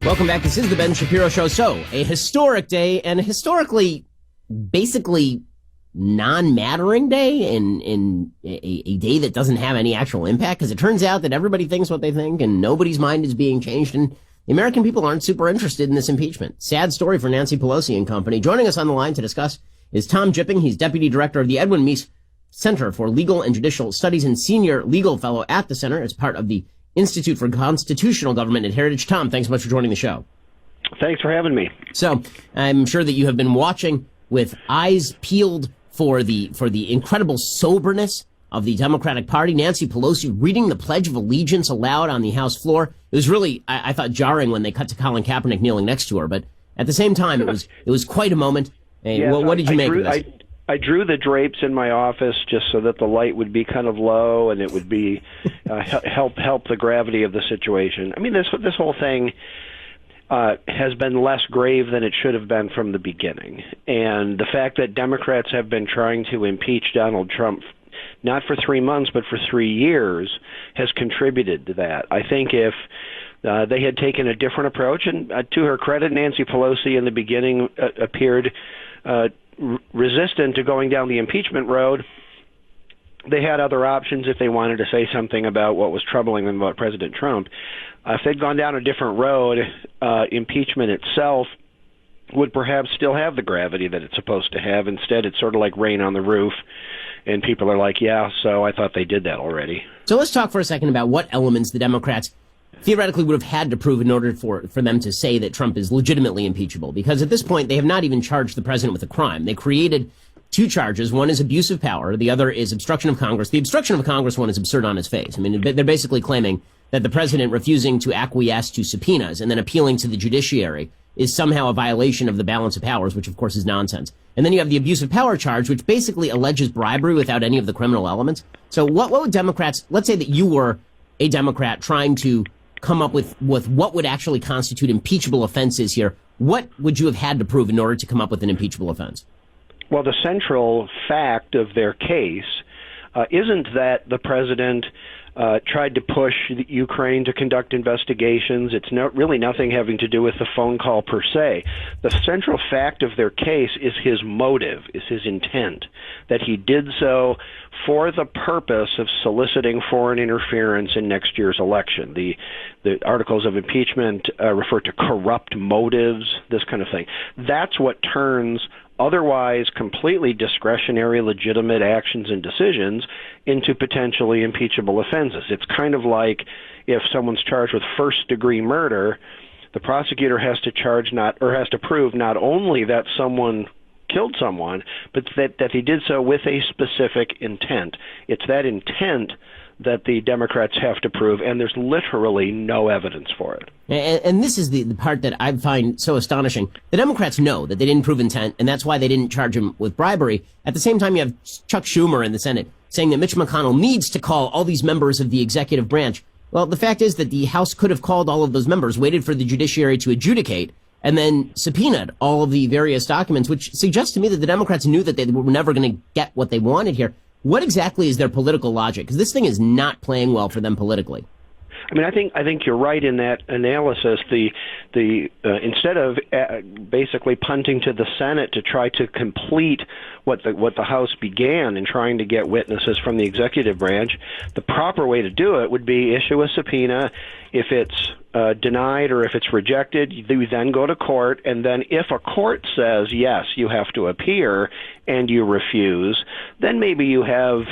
Welcome back. This is the Ben Shapiro Show. So, a historic day and a historically, basically non-mattering day in a day that doesn't have any actual impact, because it turns out that everybody thinks what they think and nobody's mind is being changed, and the American people aren't super interested in this impeachment. Sad story for Nancy Pelosi and company. Joining us on the line to discuss is Tom Jipping. He's Deputy Director of the Edwin Meese Center for Legal and Judicial Studies and Senior Legal Fellow at the Center as part of the Institute for Constitutional Government at Heritage. Tom, thanks so much for joining the show. Thanks for having me. So, I'm sure that you have been watching with eyes peeled for the incredible soberness of the Democratic Party. Nancy Pelosi reading the Pledge of Allegiance aloud on the House floor. It was really, I thought, jarring when they cut to Colin Kaepernick kneeling next to her, but at the same time, it was quite a moment. Yes, what did you make of this? I drew the drapes in my office just so that the light would be kind of low and it would be help the gravity of the situation. I mean, this whole thing has been less grave than it should have been from the beginning. And the fact that Democrats have been trying to impeach Donald Trump not for 3 months but for 3 years has contributed to that. I think if they had taken a different approach, and to her credit, Nancy Pelosi in the beginning appeared resistant to going down the impeachment road. They had other options if they wanted to say something about what was troubling them about President Trump. If they'd gone down a different road, impeachment itself would perhaps still have the gravity that it's supposed to have. Instead, it's sort of like rain on the roof, and people are like, yeah, so I thought they did that already. So let's talk for a second about what elements the Democrats theoretically would have had to prove in order for them to say that Trump is legitimately impeachable. Because at this point, they have not even charged the president with a crime. They created two charges. One is abuse of power. The other is obstruction of Congress. The obstruction of Congress one is absurd on its face. I mean, they're basically claiming that the president refusing to acquiesce to subpoenas and then appealing to the judiciary is somehow a violation of the balance of powers, which of course is nonsense. And then you have the abuse of power charge, which basically alleges bribery without any of the criminal elements. So what would Democrats, let's say that you were a Democrat trying to come up with what would actually constitute impeachable offenses here, what would you have had to prove in order to come up with an impeachable offense? Well, the central fact of their case isn't that the president tried to push Ukraine to conduct investigations. It's really nothing having to do with the phone call per se. The central fact of their case is his motive, is his intent, that he did so for the purpose of soliciting foreign interference in next year's election. The articles of impeachment refer to corrupt motives, this kind of thing. That's what turns otherwise completely discretionary, legitimate actions and decisions into potentially impeachable offenses. It's kind of like if someone's charged with first-degree murder, the prosecutor has to prove not only that someone killed someone, but that he did so with a specific intent. It's that intent that the Democrats have to prove, and there's literally no evidence for it. And this is the part that I find so astonishing. The Democrats know that they didn't prove intent, and that's why they didn't charge him with bribery. At the same time, you have Chuck Schumer in the Senate saying that Mitch McConnell needs to call all these members of the executive branch. Well, the fact is that the House could have called all of those members, waited for the judiciary to adjudicate, and then subpoenaed all of the various documents, which suggests to me that the Democrats knew that they were never going to get what they wanted here. What exactly is their political logic? Because this thing is not playing well for them politically. I mean, I think you're right in that analysis. Instead of basically punting to the Senate to try to complete what the House began in trying to get witnesses from the executive branch, the proper way to do it would be issue a subpoena. If it's denied or if it's rejected, you then go to court, and then if a court says, yes, you have to appear, and you refuse, then maybe you have,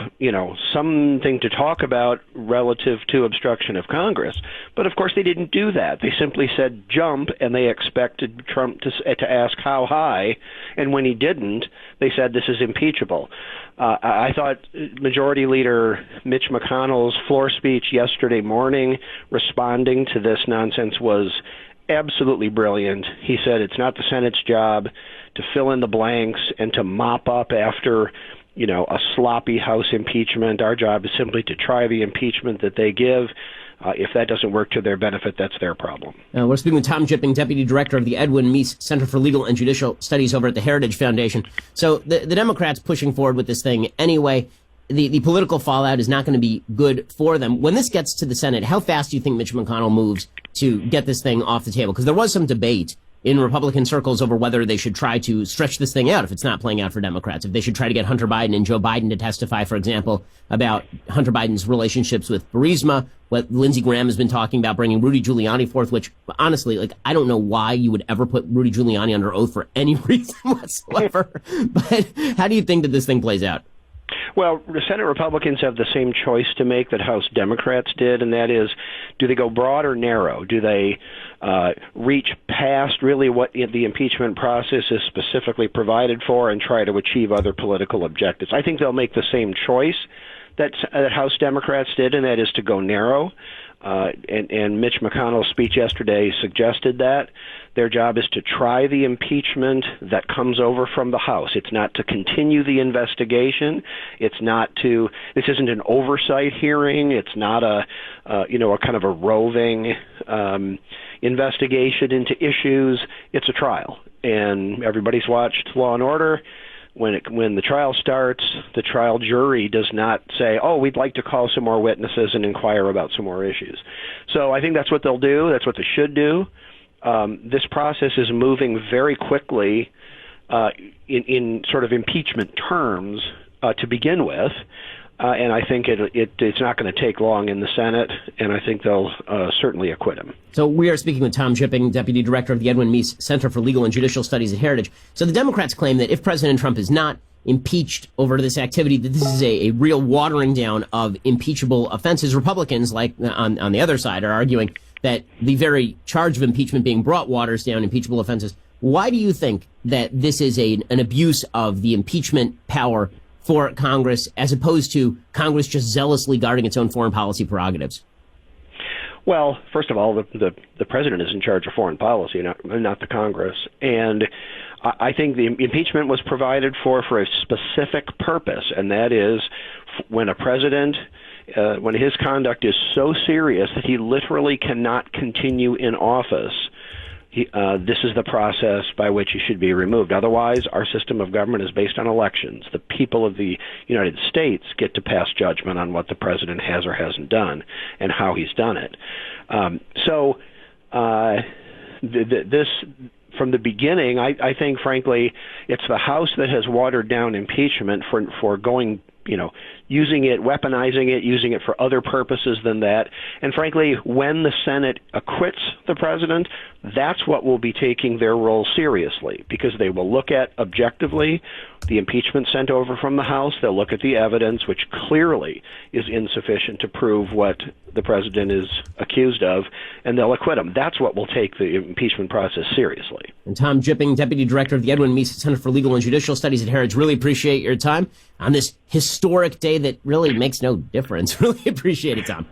something to talk about relative to obstruction of Congress. But of course they didn't do that. They simply said jump, and they expected Trump to ask how high, and when he didn't, they said this is impeachable. I thought Majority Leader Mitch McConnell's floor speech yesterday morning responding to this nonsense was absolutely brilliant. He said it's not the Senate's job to fill in the blanks and to mop up after, a sloppy House impeachment. Our job is simply to try the impeachment that they give. If that doesn't work to their benefit, that's their problem. We're speaking with Tom Jipping, Deputy Director of the Edwin Meese Center for Legal and Judicial Studies over at the Heritage Foundation. So the Democrats pushing forward with this thing anyway. The political fallout is not going to be good for them. When this gets to the Senate, how fast do you think Mitch McConnell moves to get this thing off the table? Because there was some debate in Republican circles over whether they should try to stretch this thing out if it's not playing out for Democrats. If they should try to get Hunter Biden and Joe Biden to testify, for example, about Hunter Biden's relationships with Burisma, what Lindsey Graham has been talking about, bringing Rudy Giuliani forth, which honestly, I don't know why you would ever put Rudy Giuliani under oath for any reason whatsoever. But how do you think that this thing plays out? Well, the Senate Republicans have the same choice to make that House Democrats did, and that is, do they go broad or narrow? Do they reach past really what the impeachment process is specifically provided for and try to achieve other political objectives? I think they'll make the same choice that House Democrats did, and that is to go narrow. And Mitch McConnell's speech yesterday suggested that. Their job is to try the impeachment that comes over from the House. It's not to continue the investigation. It's not to. This isn't an oversight hearing. It's not a kind of a roving investigation into issues. It's a trial, and everybody's watched Law and Order. When the trial starts, the trial jury does not say, "Oh, we'd like to call some more witnesses and inquire about some more issues." So I think that's what they'll do. That's what they should do. This process is moving very quickly in sort of impeachment terms to begin with, and I think it's not going to take long in the Senate, and I think they'll certainly acquit him. So we are speaking with Tom Jipping, Deputy Director of the Edwin Meese Center for Legal and Judicial Studies at Heritage. So the Democrats claim that if President Trump is not impeached over this activity, that this is a real watering down of impeachable offenses. Republicans, like on the other side, are arguing that the very charge of impeachment being brought waters down impeachable offenses. Why do you think that this is an abuse of the impeachment power for Congress, as opposed to Congress just zealously guarding its own foreign policy prerogatives? Well, first of all, the president is in charge of foreign policy, not the Congress. And I think the impeachment was provided for a specific purpose, and that is when a president, when his conduct is so serious that he literally cannot continue in office, this is the process by which he should be removed. Otherwise, our system of government is based on elections. The people of the United States get to pass judgment on what the president has or hasn't done and how he's done it. This, from the beginning, I think, frankly, it's the House that has watered down impeachment for going, using it, weaponizing it, using it for other purposes than that. And frankly, when the Senate acquits the president, that's what will be taking their role seriously, because they will look at objectively the impeachment sent over from the House. They'll look at the evidence, which clearly is insufficient to prove what the president is accused of, and they'll acquit him. That's what will take the impeachment process seriously. And Tom Jipping, Deputy Director of the Edwin Meese Center for Legal and Judicial Studies at Heritage, really appreciate your time on this historic day that really makes no difference. Really appreciate it, Tom.